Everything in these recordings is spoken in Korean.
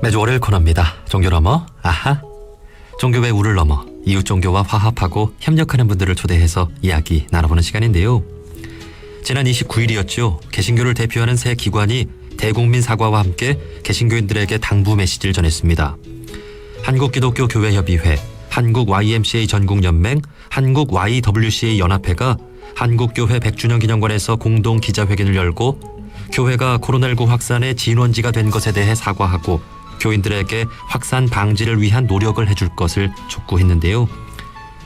매주 월요일 코너입니다. 종교 넘어 아하. 종교의 우를 넘어 이웃 종교와 화합하고 협력하는 분들을 초대해서 이야기 나눠보는 시간인데요. 지난 29일이었죠. 개신교를 대표하는 새 기관이 대국민 사과와 함께 개신교인들에게 당부 메시지를 전했습니다. 한국기독교교회협의회, 한국 YMCA 전국연맹, 한국 YWCA 연합회가 한국교회 100주년 기념관에서 공동 기자회견을 열고 교회가 코로나19 확산의 진원지가 된 것에 대해 사과하고 교인들에게 확산 방지를 위한 노력을 해줄 것을 촉구했는데요.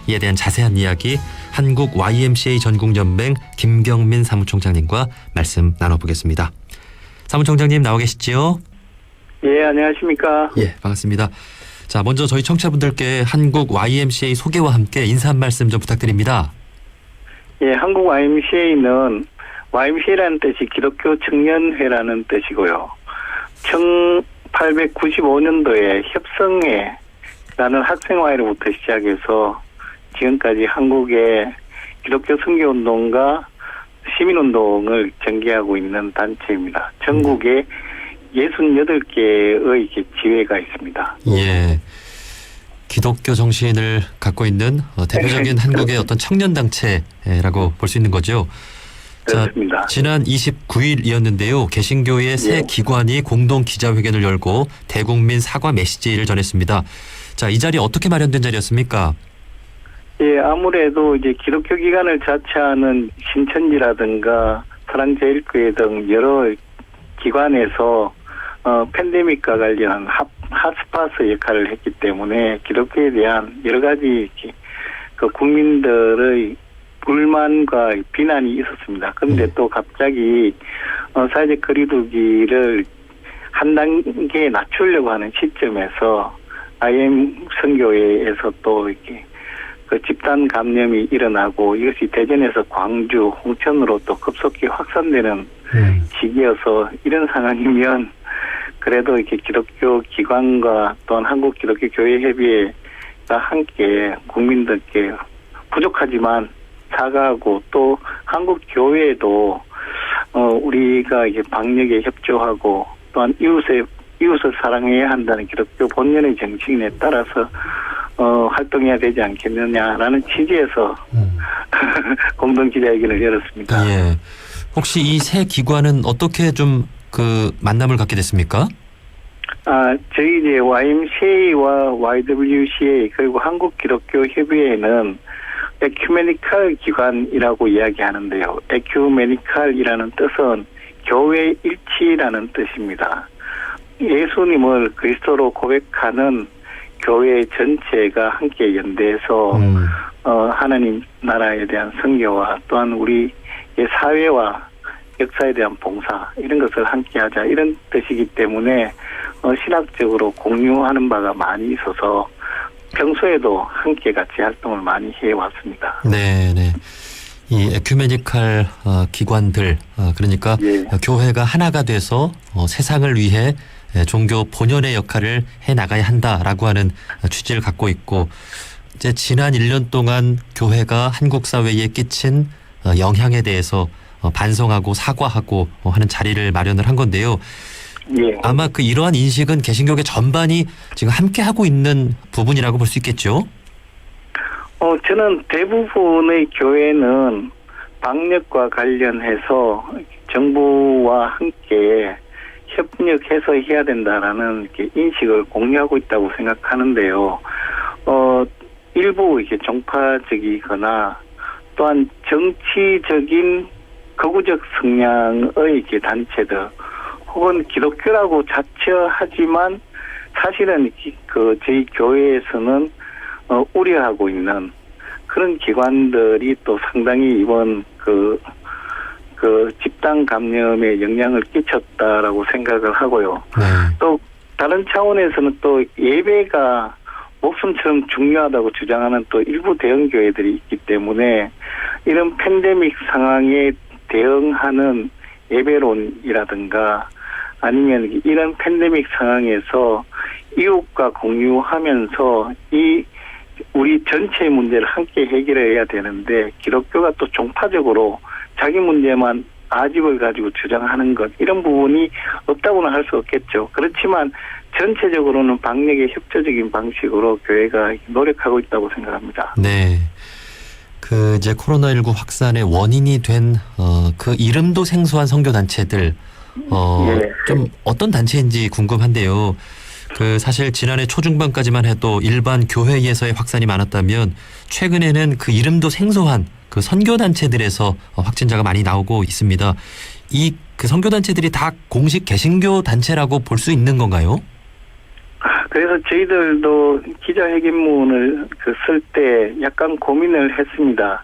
이에 대한 자세한 이야기 한국 YMCA 전국연맹 김경민 사무총장님과 말씀 나눠보겠습니다. 사무총장님 나와 계시지요? 예, 안녕하십니까? 예, 반갑습니다. 자, 먼저 저희 청취자분들께 한국 YMCA 소개와 함께 인사 한 말씀 좀 부탁드립니다. 예, 한국 YMCA는 YMCA라는 뜻이 기독교 청년회라는 뜻이고요. 1895년도에 협성회라는 학생회로부터 시작해서 지금까지 한국의 기독교 선교운동과 시민운동을 전개하고 있는 단체입니다. 전국에 68개의 지회가 있습니다. 예, 기독교 정신을 갖고 있는 대표적인 한국의 어떤 청년단체라고 볼 수 있는 거죠. 그렇습니다. 자, 지난 29일이었는데요. 개신교의 새 기관이 공동 기자회견을 열고 대국민 사과 메시지를 전했습니다. 자, 이 자리 어떻게 마련된 자리였습니까? 예, 아무래도 이제 기독교 기관을 자처하는 신천지라든가 사랑제일교회 등 여러 기관에서 팬데믹과 관련한 핫스팟 역할을 했기 때문에 기독교에 대한 여러 가지 그 국민들의 불만과 비난이 있었습니다. 그런데 또 갑자기 사회적 거리두기를 한 단계 낮추려고 하는 시점에서 IM 선교회에서 또 이렇게 그 집단 감염이 일어나고 이것이 대전에서 광주, 홍천으로 또 급속히 확산되는 시기여서 이런 상황이면 그래도 이렇게 기독교 기관과 또한 한국 기독교 교회 협의회가 함께 국민들께 부족하지만 사과하고 또 한국 교회도 우리가 이게 방역에 협조하고 또한 이웃을 사랑해야 한다는 기독교 본연의 정신에 따라서 활동해야 되지 않겠느냐라는 취지에서 공동 기자회견을 열었습니다. 예. 혹시 이 새 기관은 어떻게 좀 그 만남을 갖게 됐습니까? 저희 이제 YMCA와 YWCA 그리고 한국 기독교 협의회는 에큐메니칼 기관이라고 이야기하는데요. 에큐메니칼이라는 뜻은 교회 일치라는 뜻입니다. 예수님을 그리스도로 고백하는 교회 전체가 함께 연대해서 하나님 나라에 대한 선교와 또한 우리 사회와 역사에 대한 봉사 이런 것을 함께하자 이런 뜻이기 때문에 신학적으로 공유하는 바가 많이 있어서 평소에도 함께 같이 활동을 많이 해왔습니다. 네. 이 에큐메니칼 기관들 그러니까 교회가 하나가 돼서 세상을 위해 종교 본연의 역할을 해나가야 한다라고 하는 취지를 갖고 있고 이제 지난 1년 동안 교회가 한국 사회에 끼친 영향에 대해서 반성하고 사과하고 하는 자리를 마련을 한 건데요. 예. 아마 그 이러한 인식은 개신교계 전반이 지금 함께 하고 있는 부분이라고 볼 수 있겠죠? 저는 대부분의 교회는 방역과 관련해서 정부와 함께 협력해서 해야 된다라는 이렇게 인식을 공유하고 있다고 생각하는데요. 일부 이렇게 종파적이거나 또한 정치적인 거구적 성향의 이렇게 단체들 혹은 기독교라고 자처하지만 사실은 저희 교회에서는 우려하고 있는 그런 기관들이 또 상당히 이번 그 집단 감염에 영향을 끼쳤다라고 생각을 하고요. 또 다른 차원에서는 또 예배가 목숨처럼 중요하다고 주장하는 또 일부 대형 교회들이 있기 때문에 이런 팬데믹 상황에 대응하는 예배론이라든가 아니면 이런 팬데믹 상황에서 이웃과 공유하면서 우리 전체의 문제를 함께 해결해야 되는데 기독교가 또 종파적으로 자기 문제만 아집을 가지고 주장하는 것 이런 부분이 없다고는 할 수 없겠죠. 그렇지만 전체적으로는 방역의 협조적인 방식으로 교회가 노력하고 있다고 생각합니다. 네. 그 이제 코로나19 확산의 원인이 된 그 이름도 생소한 선교 단체들 예. 좀 어떤 단체인지 궁금한데요. 그 사실 지난해 초중반까지만 해도 일반 교회에서의 확산이 많았다면 최근에는 그 이름도 생소한 그 선교 단체들에서 확진자가 많이 나오고 있습니다. 이 그 선교 단체들이 다 공식 개신교 단체라고 볼 수 있는 건가요? 그래서 저희들도 기자회견문을 쓸 때 약간 고민을 했습니다.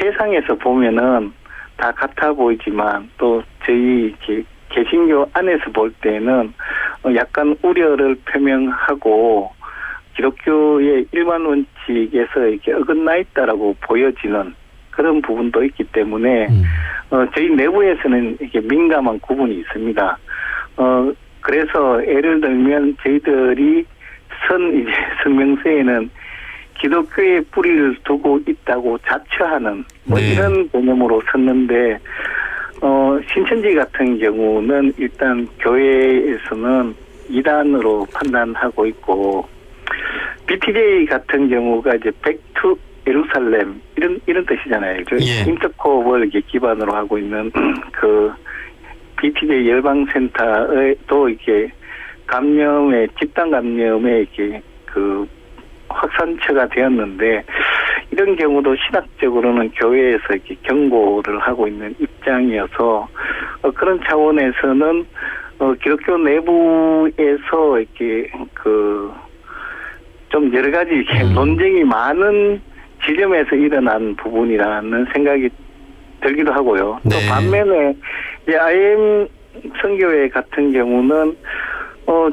세상에서 보면은 다 같아 보이지만 또 저희 개신교 안에서 볼 때는 약간 우려를 표명하고 기독교의 일반 원칙에서 이렇게 어긋나 있다라고 보여지는 그런 부분도 있기 때문에 저희 내부에서는 이렇게 민감한 구분이 있습니다. 그래서 예를 들면 저희들이 이제 성명서에는 기독교의 뿌리를 두고 있다고 자처하는 네. 이런 개념으로 썼는데 신천지 같은 경우는 일단 교회에서는 이단으로 판단하고 있고 BTJ 같은 경우가 이제 백투 예루살렘 이런 뜻이잖아요. 예. 인터코업을 이렇게 기반으로 하고 있는 그 BTJ 열방센터에 또 이렇게 집단 감염에 이렇게 그 확산처가 되었는데 이런 경우도 신학적으로는 교회에서 이렇게 경고를 하고 있는 입장이어서 그런 차원에서는 기독교 내부에서 이렇게 좀 여러 가지 이렇게 논쟁이 많은 지점에서 일어난 부분이라는 생각이 들기도 하고요. 네. 또 반면에 이제 IM 선교회 같은 경우는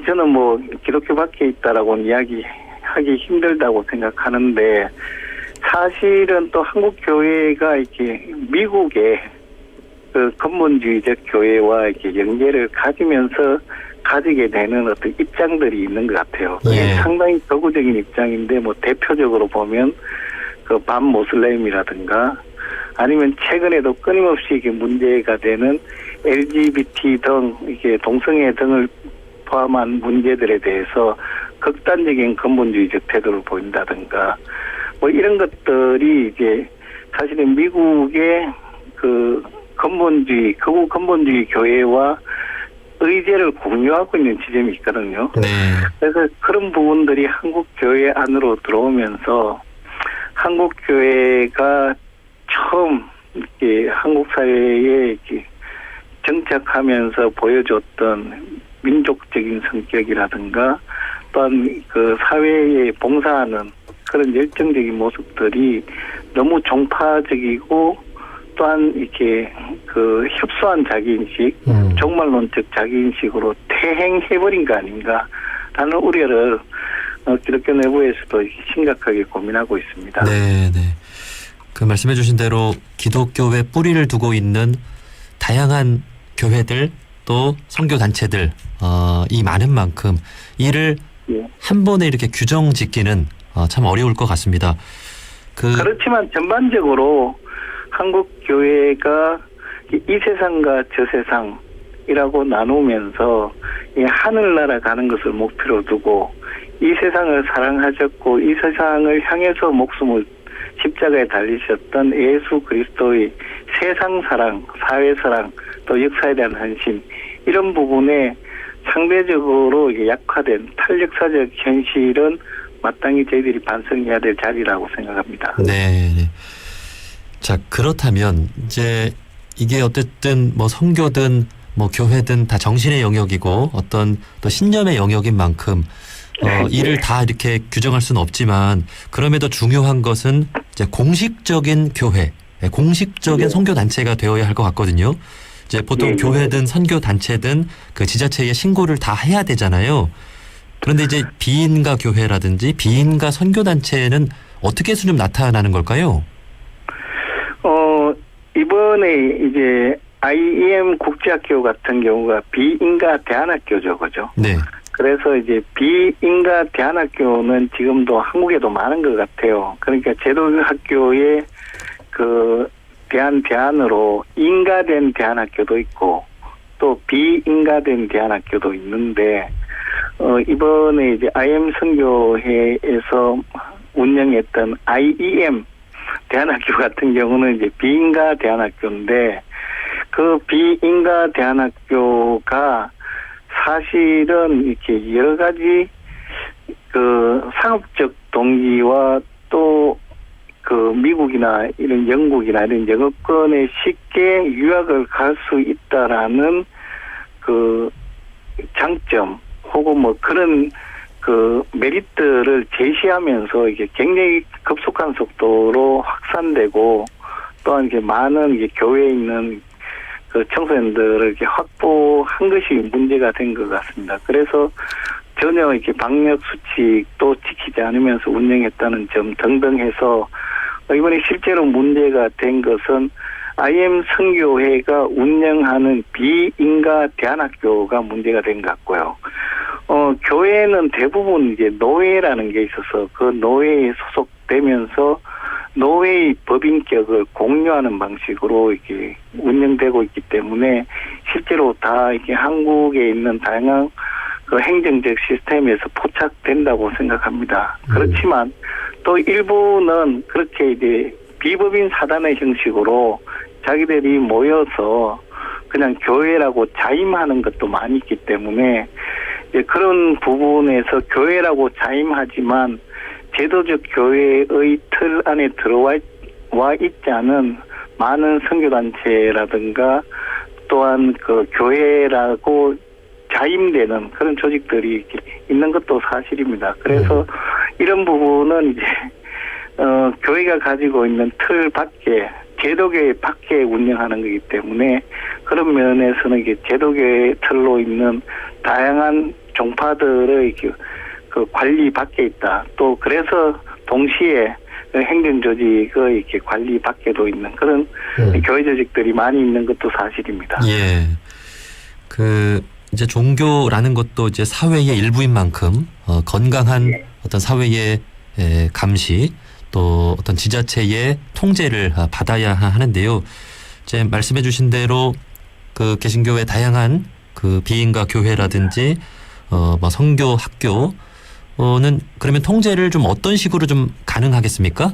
저는 뭐 기독교 밖에 있다라고는 이야기하기 힘들다고 생각하는데 사실은 또 한국 교회가 이렇게 미국의 그 근본주의적 교회와 이렇게 연계를 가지게 되는 어떤 입장들이 있는 것 같아요. 예. 상당히 극우적인 입장인데 뭐 대표적으로 보면 그 반모슬렘이라든가 아니면 최근에도 끊임없이 이게 문제가 되는 LGBT 등 이게 동성애 등을 포함한 문제들에 대해서 극단적인 근본주의적 태도를 보인다든가 뭐 이런 것들이 이제 사실은 미국의 그 극우 근본주의 교회와 의제를 공유하고 있는 지점이 있거든요. 네. 그래서 그런 부분들이 한국 교회 안으로 들어오면서 한국 교회가 처음 이렇게 한국 사회에 이렇게 정착하면서 보여줬던 민족적인 성격이라든가 또한 그 사회에 봉사하는 그런 열정적인 모습들이 너무 종파적이고 또한 이렇게 그 협소한 자기인식, 종말론적 자기인식으로 퇴행해버린 거 아닌가라는 우려를 기독교 내부에서도 심각하게 고민하고 있습니다. 네, 네. 그 말씀해 주신 대로 기독교에 뿌리를 두고 있는 다양한 교회들 또 선교 단체들 이 많은 만큼 이를 한 번에 이렇게 규정 짓기는 참 어려울 것 같습니다. 그렇지만 전반적으로 한국 교회가 이 세상과 저 세상이라고 나누면서 이 하늘나라 가는 것을 목표로 두고 이 세상을 사랑하셨고 이 세상을 향해서 목숨을 십자가에 달리셨던 예수 그리스도의 세상 사랑, 사회 사랑, 또 역사에 대한 헌신 이런 부분에 상대적으로 약화된 탈역사적 현실은 마땅히 저희들이 반성해야 될 자리라고 생각합니다. 네. 네. 자, 그렇다면 이제 이게 어쨌든 뭐 선교든 뭐 교회든 다 정신의 영역이고 어떤 또 신념의 영역인 만큼 이를 다 이렇게 규정할 수는 없지만 그럼에도 중요한 것은 이제 공식적인 교회, 공식적인 선교 단체가 되어야 할 것 같거든요. 이제 보통 교회든 선교 단체든 그 지자체에 신고를 다 해야 되잖아요. 그런데 이제 비인가 교회라든지 비인가 선교 단체는 어떻게 해서 좀 나타나는 걸까요? 이번에 이제 IEM 국제학교 같은 경우가 비인가 대안학교죠, 그죠? 네. 그래서 이제 비인가 대안학교는 지금도 한국에도 많은 것 같아요. 그러니까 제도학교에 그 대한 대안으로 인가된 대안학교도 있고 또 비인가된 대안학교도 있는데 이번에 이제 IM 선교회에서 운영했던 IEM 대안학교 같은 경우는 이제 비인가 대안학교인데 그 비인가 대안학교가 사실은 이렇게 여러 가지 그 상업적 동기와 또 그 미국이나 이런 영국이나 이런 영어권에 쉽게 유학을 갈 수 있다라는 그 장점 혹은 뭐 그런 그 메리트를 제시하면서 이게 굉장히 급속한 속도로 확산되고 또한 이게 많은 이게 교회에 있는 그 청소년들을 이렇게 확보한 것이 문제가 된 것 같습니다. 그래서 전혀 이렇게 방역 수칙도 지키지 않으면서 운영했다는 점 등등 해서 이번에 실제로 문제가 된 것은 IM 선교회가 운영하는 비인가 대안학교가 문제가 된 것 같고요. 교회는 대부분 이제 노회라는 게 있어서 그 노회에 소속되면서 노회의 법인격을 공유하는 방식으로 이렇게 운영되고 있기 때문에 실제로 다 이렇게 한국에 있는 다양한 그 행정적 시스템에서 포착된다고 생각합니다. 그렇지만 또 일부는 그렇게 이제 비법인 사단의 형식으로 자기들이 모여서 그냥 교회라고 자임하는 것도 많이 있기 때문에 이제 그런 부분에서 교회라고 자임하지만 제도적 교회의 틀 안에 들어와 있지 않은 많은 선교단체라든가 또한 그 교회라고 자임되는 그런 조직들이 있는 것도 사실입니다. 그래서 이런 부분은 이제 교회가 가지고 있는 틀 밖에 제도교회 밖에 운영하는 거기 때문에 그런 면에서는 이게 제도교회 틀로 있는 다양한 종파들의 그 관리 밖에 있다. 또 그래서 동시에 행정 조직의 이렇게 관리 밖에도 있는 그런 교회 조직들이 많이 있는 것도 사실입니다. 예. 그 이제 종교라는 것도 이제 사회의 일부인 만큼 건강한 어떤 사회의 감시 또 어떤 지자체의 통제를 받아야 하는데요. 이제 말씀해 주신 대로 그 개신교의 다양한 그 비인가 교회라든지 뭐 선교 학교는 그러면 통제를 좀 어떤 식으로 좀 가능하겠습니까?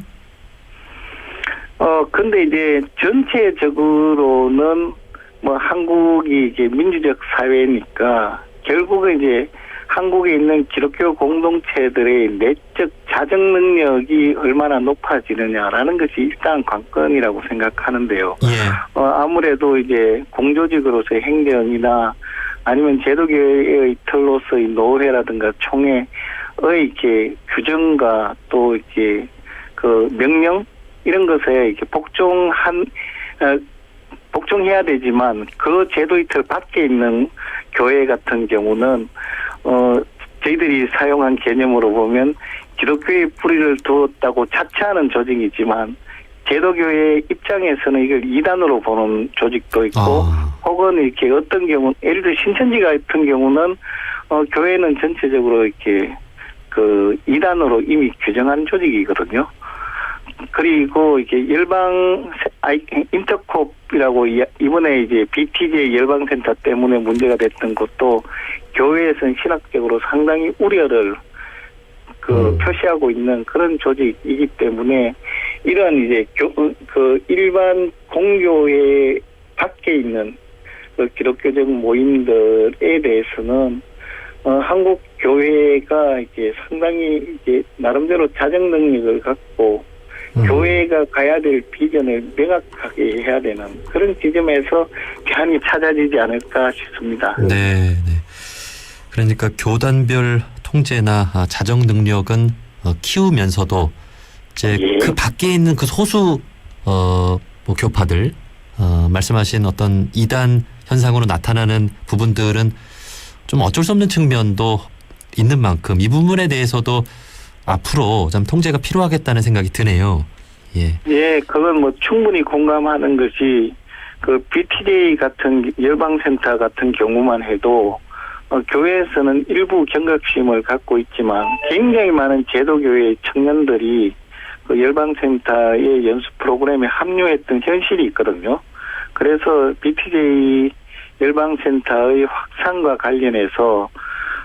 근데 이제 전체적으로는 뭐 한국이 이제 민주적 사회니까 결국은 이제 한국에 있는 기독교 공동체들의 내적 자정 능력이 얼마나 높아지느냐라는 것이 일단 관건이라고 생각하는데요. 예. 아무래도 이제 공조직으로서의 행정이나 아니면 제도교회의 틀로서의 노회라든가 총회의 이렇게 규정과 또 이렇게 그 명령 이런 것에 이렇게 복종해야 되지만 그 제도의 틀 밖에 있는 교회 같은 경우는 저희들이 사용한 개념으로 보면 기독교의 뿌리를 두었다고 자처하는 조직이지만 제도교회 입장에서는 이걸 이단으로 보는 조직도 있고 혹은 이렇게 어떤 경우 예를 들어 신천지 같은 경우는 교회는 전체적으로 이렇게 그 이단으로 이미 규정한 조직이거든요. 그리고 이게 열방 인터콥이라고 이번에 이제 BTJ 열방센터 때문에 문제가 됐던 것도 교회에서는 신학적으로 상당히 우려를 표시하고 있는 그런 조직이기 때문에 이러한 이제 그 일반 공교회 밖에 있는 그 기독교적 모임들에 대해서는 한국 교회가 이제 상당히 이제 나름대로 자정 능력을 갖고 교회가 가야 될 비전을 명확하게 해야 되는 그런 지점에서 대안이 찾아지지 않을까 싶습니다. 네. 그러니까 교단별 통제나 자정 능력은 키우면서도 이제 그 밖에 있는 그 소수 뭐 교파들 말씀하신 어떤 이단 현상으로 나타나는 부분들은 좀 어쩔 수 없는 측면도 있는 만큼 이 부분에 대해서도 앞으로 좀 통제가 필요하겠다는 생각이 드네요. 예, 그건 뭐 충분히 공감하는 것이 그 BTJ 같은 열방센터 같은 경우만 해도 교회에서는 일부 경각심을 갖고 있지만 굉장히 많은 제도교회 청년들이 그 열방센터의 연수 프로그램에 합류했던 현실이 있거든요. 그래서 BTJ 열방센터의 확산과 관련해서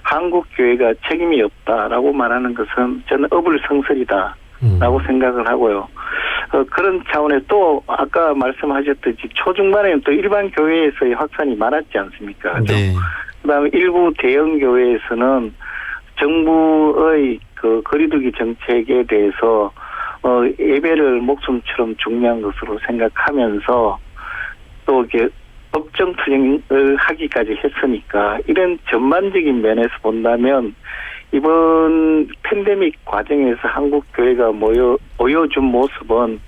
한국교회가 책임이 없다라고 말하는 것은 저는 어불성설이다라고 생각을 하고요. 그런 차원에 또 아까 말씀하셨듯이 초중반에는 또 일반 교회에서의 확산이 많았지 않습니까? 그렇죠? 네. 그다음에 일부 대형 교회에서는 정부의 그 거리두기 정책에 대해서 예배를 목숨처럼 중요한 것으로 생각하면서 또 이렇게 법정 투쟁을 하기까지 했으니까 이런 전반적인 면에서 본다면 이번 팬데믹 과정에서 한국 교회가 보여준 모습은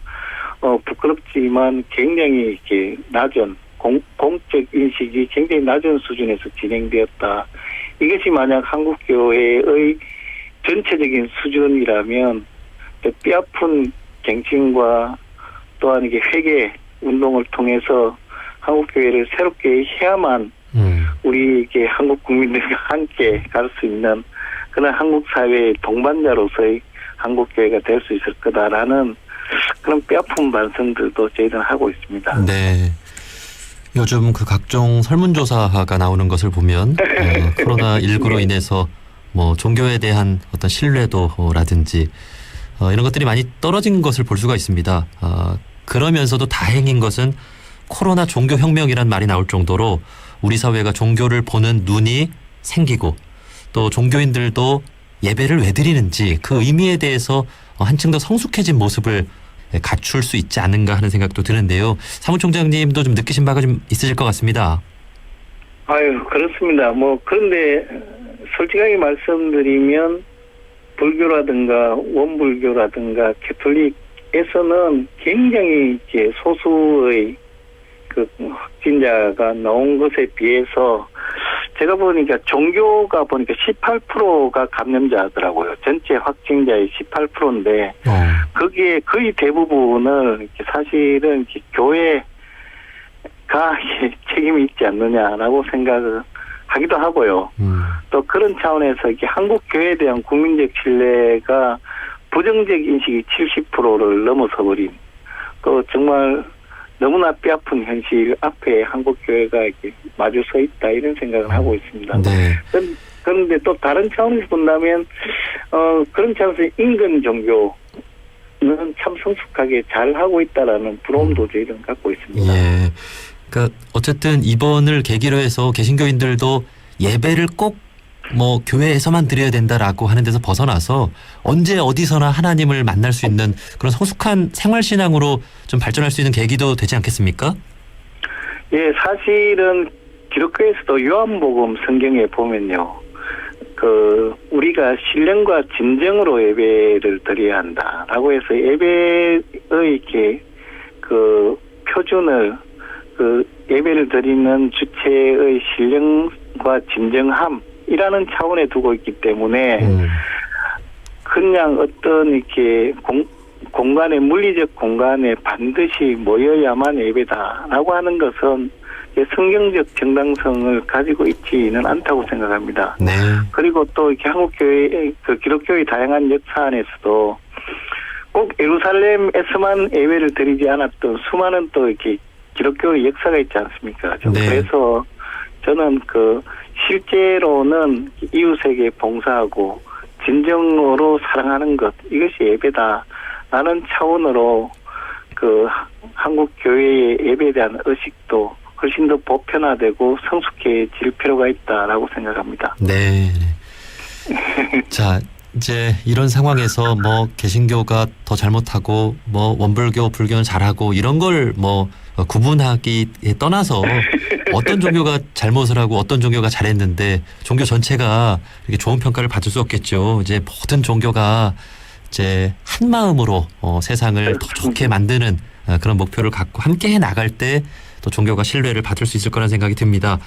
부끄럽지만 굉장히 이렇게 낮은 공적 인식이 굉장히 낮은 수준에서 진행되었다. 이것이 만약 한국 교회의 전체적인 수준이라면 뼈아픈 갱신과 또한 이게 회개 운동을 통해서 한국 교회를 새롭게 해야만 우리 이게 한국 국민들과 함께 갈 수 있는 그런 한국 사회의 동반자로서의 한국 교회가 될 수 있을 거다라는 그런 뼈아픈 반성들도 저희들은 하고 있습니다. 네. 요즘 그 각종 설문조사가 나오는 것을 보면 코로나19로 인해서 뭐 종교에 대한 어떤 신뢰도라든지 이런 것들이 많이 떨어진 것을 볼 수가 있습니다. 그러면서도 다행인 것은 코로나 종교혁명이란 말이 나올 정도로 우리 사회가 종교를 보는 눈이 생기고 또 종교인들도 예배를 왜 드리는지 그 의미에 대해서 한층 더 성숙해진 모습을 갖출 수 있지 않은가 하는 생각도 드는데요. 사무총장님도 좀 느끼신 바가 좀 있으실 것 같습니다. 아유, 그렇습니다. 그런데 솔직하게 말씀드리면 불교라든가 원불교라든가 캐톨릭에서는 굉장히 이제 소수의 그 확진자가 나온 것에 비해서 제가 보니까 종교가 보니까 18%가 감염자더라고요. 전체 확진자의 18%인데 거기에 거의 대부분을 이렇게 사실은 이렇게 교회가 책임이 있지 않느냐라고 생각을 하기도 하고요. 또 그런 차원에서 이렇게 한국 교회에 대한 국민적 신뢰가 부정적 인식이 70%를 넘어서 버린 또 정말 너무나 뼈아픈 현실 앞에 한국 교회가 이렇게 마주 서 있다 이런 생각을 하고 있습니다. 네. 그런데 또 다른 차원에서 본다면 그런 차원에서 인근 종교는 참 성숙하게 잘 하고 있다라는 부러움도 저희는 갖고 있습니다. 예. 그러니까 어쨌든 이번을 계기로 해서 개신교인들도 예배를 꼭 뭐 교회에서만 드려야 된다라고 하는 데서 벗어나서 언제 어디서나 하나님을 만날 수 있는 그런 성숙한 생활신앙으로 좀 발전할 수 있는 계기도 되지 않겠습니까? 예, 사실은 기독교에서도 요한복음 성경에 보면요. 우리가 신령과 진정으로 예배를 드려야 한다라고 해서 예배의 이렇게 표준을 예배를 드리는 주체의 신령과 진정함이라는 차원에 두고 있기 때문에 그냥 어떤 이렇게 공간에 물리적 공간에 반드시 모여야만 예배다라고 하는 것은 성경적 정당성을 가지고 있지는 않다고 생각합니다. 네. 그리고 또 이렇게 한국 교회 기독교의 다양한 역사 안에서도 꼭 예루살렘에서만 예배를 드리지 않았던 수많은 또 이렇게 기독교의 역사가 있지 않습니까? 네. 그래서 저는 실제로는 이웃에게 봉사하고 진정으로 사랑하는 것 이것이 예배다라는 차원으로 한국 교회의 예배에 대한 의식도 훨씬 더 보편화되고 성숙해질 필요가 있다라고 생각합니다. 네. 자, 이제 이런 상황에서 뭐 개신교가 더 잘못하고 뭐 원불교, 불교는 잘하고 이런 걸 구분하기에 떠나서 어떤 종교가 잘못을 하고 어떤 종교가 잘했는데 종교 전체가 이렇게 좋은 평가를 받을 수 없겠죠. 이제 모든 종교가 이제 한 마음으로 세상을 더 좋게 만드는 그런 목표를 갖고 함께 해 나갈 때 또 종교가 신뢰를 받을 수 있을 거라는 생각이 듭니다.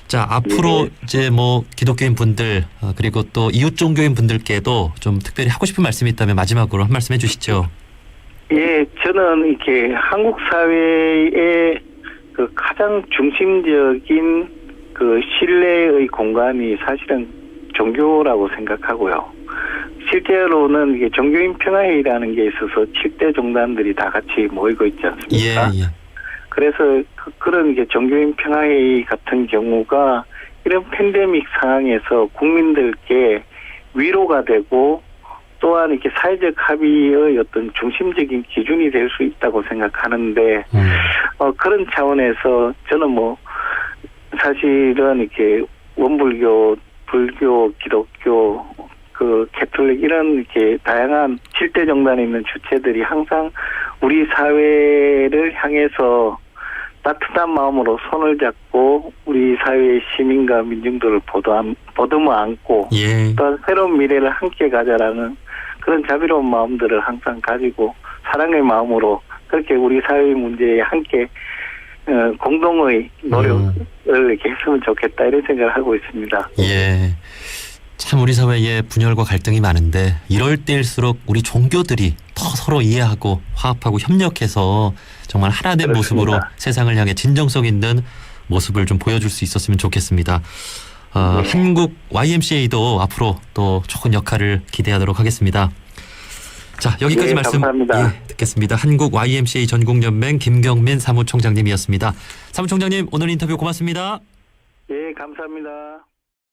자, 앞으로 이제 뭐 기독교인 분들 그리고 또 이웃 종교인 분들께도 좀 특별히 하고 싶은 말씀이 있다면 마지막으로 한 말씀 해주시죠. 예, 저는 이렇게 한국 사회의 가장 중심적인 신뢰의 공간이 사실은 종교라고 생각하고요. 실제로는 이게 종교인 평화회의라는 게 있어서 7대 종단들이 다 같이 모이고 있지 않습니까? 예. 그래서 그런 게 종교인 평화회의 같은 경우가 이런 팬데믹 상황에서 국민들께 위로가 되고 또한 이렇게 사회적 합의의 어떤 중심적인 기준이 될 수 있다고 생각하는데 그런 차원에서 저는 뭐 사실은 이렇게 원불교, 불교, 기독교, 캐톨릭 이런 이렇게 다양한 7대 정단에 있는 주체들이 항상 우리 사회를 향해서 따뜻한 마음으로 손을 잡고 우리 사회의 시민과 민중들을 보듬어 안고 예. 또 새로운 미래를 함께 가자라는 그런 자비로운 마음들을 항상 가지고 사랑의 마음으로 그렇게 우리 사회의 문제에 함께 공동의 노력을 이렇게 했으면 좋겠다 이런 생각을 하고 있습니다. 예. 참 우리 사회에 분열과 갈등이 많은데 이럴 때일수록 우리 종교들이 더 서로 이해하고 화합하고 협력해서 정말 하나 된 그렇습니다. 모습으로 세상을 향해 진정성 있는 모습을 좀 보여줄 수 있었으면 좋겠습니다. 네. 한국 YMCA도 앞으로 또 좋은 역할을 기대하도록 하겠습니다. 자, 여기까지 네, 말씀 감사합니다. 듣겠습니다. 한국 YMCA 전국연맹 김경민 사무총장님이었습니다. 사무총장님 오늘 인터뷰 고맙습니다. 예, 감사합니다.